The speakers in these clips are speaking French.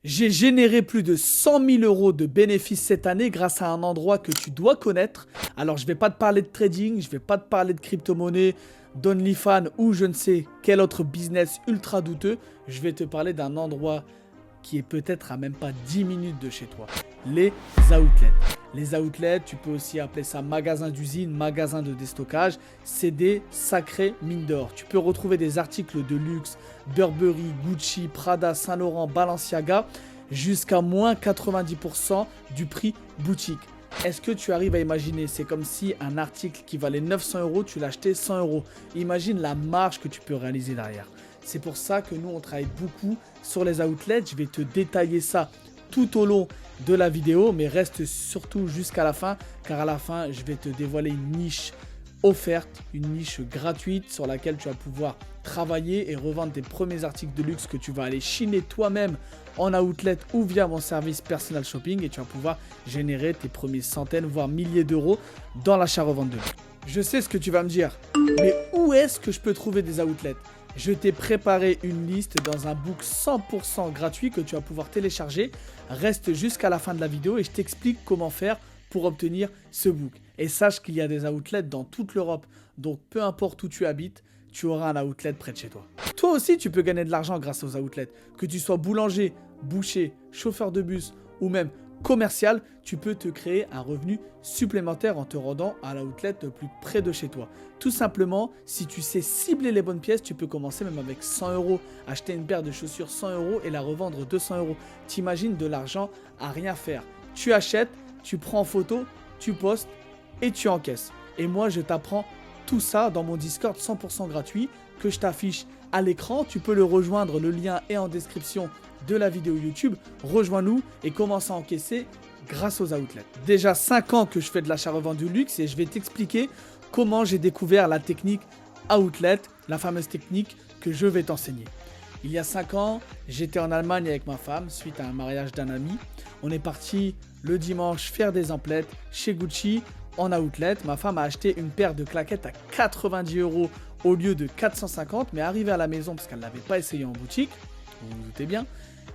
J'ai généré plus de 100 000 euros de bénéfices cette année grâce à un endroit que tu dois connaître. Alors, je ne vais pas te parler de trading, je ne vais pas te parler de crypto-monnaie, d'OnlyFans ou je ne sais quel autre business ultra douteux. Je vais te parler d'un endroit qui est peut-être à même pas 10 minutes de chez toi. Les outlets. Les outlets, tu peux aussi appeler ça magasin d'usine, magasin de déstockage. C'est des sacrées mines d'or. Tu peux retrouver des articles de luxe, Burberry, Gucci, Prada, Saint-Laurent, Balenciaga, jusqu'à moins 90% du prix boutique. Est-ce que tu arrives à imaginer? C'est comme si un article qui valait 900 euros, tu l'achetais 100 euros. Imagine la marge que tu peux réaliser derrière. C'est pour ça que nous, on travaille beaucoup sur les outlets. Je vais te détailler ça tout au long de la vidéo, mais reste surtout jusqu'à la fin, car à la fin, je vais te dévoiler une niche offerte, une niche gratuite sur laquelle tu vas pouvoir travailler et revendre tes premiers articles de luxe que tu vas aller chiner toi-même en outlet ou via mon service personal shopping, et tu vas pouvoir générer tes premiers centaines, voire milliers d'euros dans l'achat-revente de luxe. Je sais ce que tu vas me dire, mais où est-ce que je peux trouver des outlets? Je t'ai préparé une liste dans un book 100% gratuit que tu vas pouvoir télécharger. Reste jusqu'à la fin de la vidéo et je t'explique comment faire pour obtenir ce book. Et sache qu'il y a des outlets dans toute l'Europe. Donc peu importe où tu habites, tu auras un outlet près de chez toi. Toi aussi, tu peux gagner de l'argent grâce aux outlets. Que tu sois boulanger, boucher, chauffeur de bus ou même commercial, tu peux te créer un revenu supplémentaire en te rendant à l'outlet le plus près de chez toi. Tout simplement, si tu sais cibler les bonnes pièces, tu peux commencer même avec 100 euros, acheter une paire de chaussures 100 euros et la revendre 200 euros. T'imagines de l'argent à rien faire. Tu achètes, tu prends en photo, tu postes et tu encaisses. Et moi, je t'apprends tout ça dans mon Discord 100% gratuit que je t'affiche à l'écran. Tu peux le rejoindre, le lien est en description de la vidéo YouTube. Rejoins-nous et commence à encaisser grâce aux outlets. Déjà 5 ans que je fais de l'achat-revente du luxe et je vais t'expliquer comment j'ai découvert la technique outlet, la fameuse technique que je vais t'enseigner. Il y a 5 ans, j'étais en Allemagne avec ma femme suite à un mariage d'un ami. On est parti le dimanche faire des emplettes chez Gucci en outlet. Ma femme a acheté une paire de claquettes à 90 euros au lieu de 450, mais arrivé à la maison, parce qu'elle ne l'avait pas essayé en boutique, vous vous doutez bien,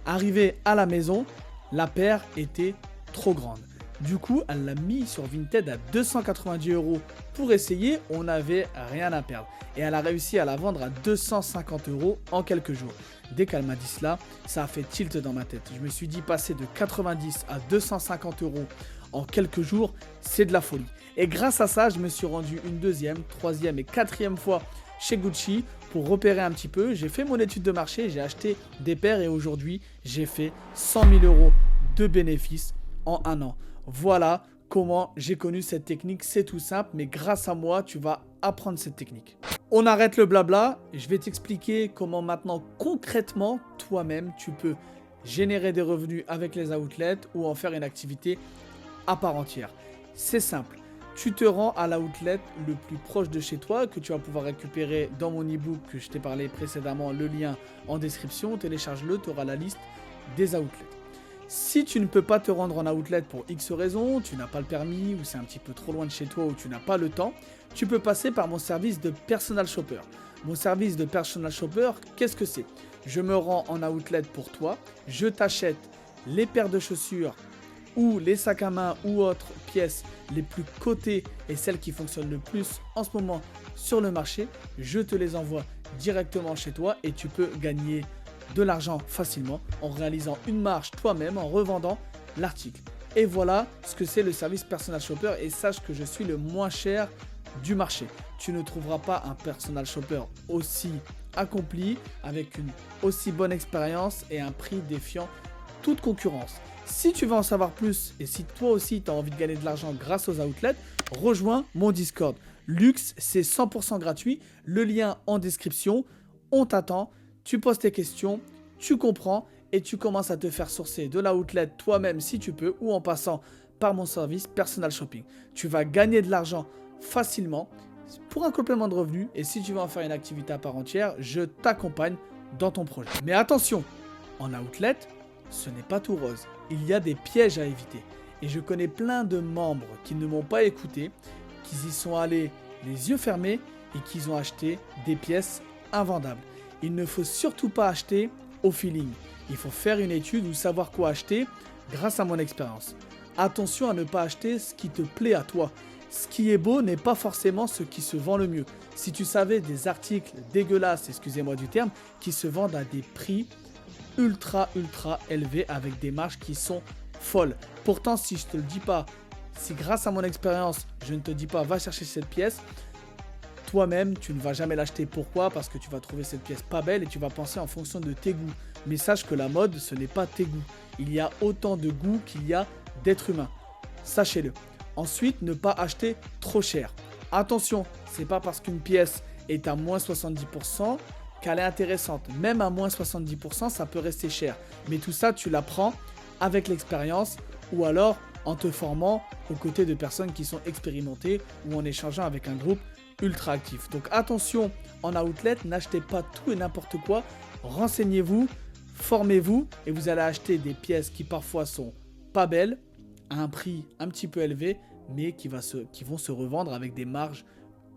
arrivé à la maison, la paire était trop grande. Du coup, elle l'a mis sur Vinted à 290 euros pour essayer, on n'avait rien à perdre. Et elle a réussi à la vendre à 250 euros en quelques jours. Dès qu'elle m'a dit cela, ça a fait tilt dans ma tête. Je me suis dit, passer de 90 à 250 euros en quelques jours, c'est de la folie. Et grâce à ça, je me suis rendu une deuxième, troisième et quatrième fois chez Gucci pour repérer un petit peu. J'ai fait mon étude de marché, j'ai acheté des paires et aujourd'hui, j'ai fait 100 000 euros de bénéfices en un an. Voilà comment j'ai connu cette technique. C'est tout simple, mais grâce à moi, tu vas apprendre cette technique. On arrête le blabla. Je vais t'expliquer comment maintenant, concrètement, toi-même, tu peux générer des revenus avec les outlets ou en faire une activité à part entière. C'est simple. Tu te rends à l'outlet le plus proche de chez toi que tu vas pouvoir récupérer dans mon e-book que je t'ai parlé précédemment, le lien en description. Télécharge-le, tu auras la liste des outlets. Si tu ne peux pas te rendre en outlet pour X raisons, tu n'as pas le permis ou c'est un petit peu trop loin de chez toi ou tu n'as pas le temps, tu peux passer par mon service de personal shopper. Mon service de personal shopper, qu'est-ce que c'est? Je me rends en outlet pour toi, je t'achète les paires de chaussures ou les sacs à main ou autres pièces les plus cotées et celles qui fonctionnent le plus en ce moment sur le marché, je te les envoie directement chez toi et tu peux gagner de l'argent facilement en réalisant une marge toi-même en revendant l'article. Et voilà ce que c'est le service personal shopper et sache que je suis le moins cher du marché. Tu ne trouveras pas un personal shopper aussi accompli avec une aussi bonne expérience et un prix défiant toute concurrence. Si tu veux en savoir plus et si toi aussi tu as envie de gagner de l'argent grâce aux outlets, rejoins mon Discord. Luxe, c'est 100% gratuit. Le lien en description. On t'attend. Tu poses tes questions, tu comprends et tu commences à te faire sourcer de l'outlet toi-même si tu peux ou en passant par mon service personal shopping. Tu vas gagner de l'argent facilement pour un complément de revenus et si tu veux en faire une activité à part entière, je t'accompagne dans ton projet. Mais attention, en outlet, ce n'est pas tout rose. Il y a des pièges à éviter. Et je connais plein de membres qui ne m'ont pas écouté, qui y sont allés les yeux fermés et qui ont acheté des pièces invendables. Il ne faut surtout pas acheter au feeling. Il faut faire une étude ou savoir quoi acheter grâce à mon expérience. Attention à ne pas acheter ce qui te plaît à toi. Ce qui est beau n'est pas forcément ce qui se vend le mieux. Si tu savais des articles dégueulasses, excusez-moi du terme, qui se vendent à des prix ultra élevés avec des marges qui sont folles. Pourtant, si je te le dis pas, si grâce à mon expérience, je ne te dis pas va chercher cette pièce, toi-même, tu ne vas jamais l'acheter. Pourquoi? Parce que tu vas trouver cette pièce pas belle et tu vas penser en fonction de tes goûts. Mais sache que la mode, ce n'est pas tes goûts. Il y a autant de goûts qu'il y a d'êtres humains. Sachez-le. Ensuite, ne pas acheter trop cher. Attention, c'est pas parce qu'une pièce est à moins 70% qu'elle est intéressante. Même à moins 70%, ça peut rester cher. Mais tout ça, tu l'apprends avec l'expérience ou alors en te formant aux côtés de personnes qui sont expérimentées ou en échangeant avec un groupe ultra actif. Donc attention, en outlet, n'achetez pas tout et n'importe quoi. Renseignez-vous, formez-vous et vous allez acheter des pièces qui parfois sont pas belles, à un prix un petit peu élevé, mais qui vont se revendre avec des marges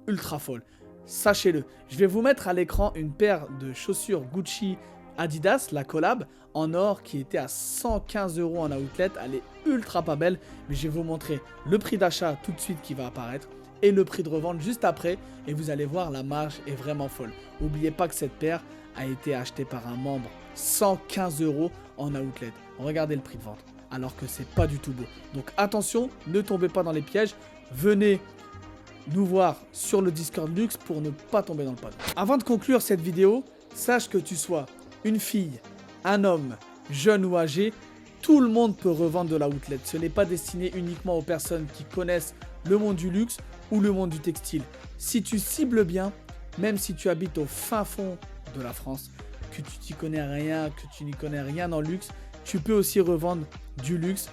ultra folles. Sachez-le. Je vais vous mettre à l'écran une paire de chaussures Gucci Adidas, la collab, en or qui était à 115 € en outlet. Elle est ultra pas belle, mais je vais vous montrer le prix d'achat tout de suite qui va apparaître et le prix de revente juste après. Et vous allez voir, la marge est vraiment folle. N'oubliez pas que cette paire a été achetée par un membre 115 € en outlet. Regardez le prix de vente, alors que c'est pas du tout beau. Donc attention, ne tombez pas dans les pièges. Venez nous voir sur le Discord Luxe pour ne pas tomber dans le panneau. Avant de conclure cette vidéo, sache que tu sois une fille, un homme, jeune ou âgé, tout le monde peut revendre de la outlet. Ce n'est pas destiné uniquement aux personnes qui connaissent le monde du luxe ou le monde du textile. Si tu cibles bien, même si tu habites au fin fond de la France, que tu n'y connais rien, que tu n'y connais rien en luxe, tu peux aussi revendre du luxe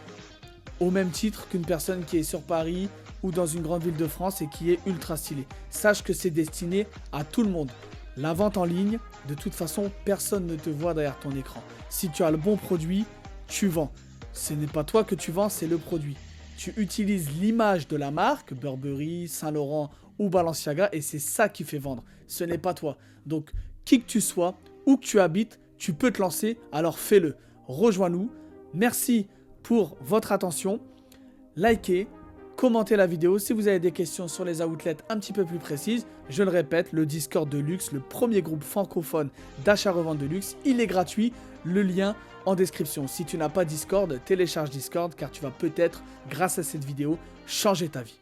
au même titre qu'une personne qui est sur Paris ou dans une grande ville de France et qui est ultra stylée. Sache que c'est destiné à tout le monde. La vente en ligne, de toute façon, personne ne te voit derrière ton écran. Si tu as le bon produit, tu vends. Ce n'est pas toi que tu vends, c'est le produit. Tu utilises l'image de la marque, Burberry, Saint-Laurent ou Balenciaga, et c'est ça qui fait vendre. Ce n'est pas toi. Donc, qui que tu sois, où que tu habites, tu peux te lancer, alors fais-le. Rejoins-nous. Merci pour votre attention. Likez, commentez la vidéo. Si vous avez des questions sur les outlets un petit peu plus précises, je le répète, le Discord de luxe, le premier groupe francophone d'achat-revente de luxe, il est gratuit. Le lien en description. Si tu n'as pas Discord, télécharge Discord car tu vas peut-être, grâce à cette vidéo, changer ta vie.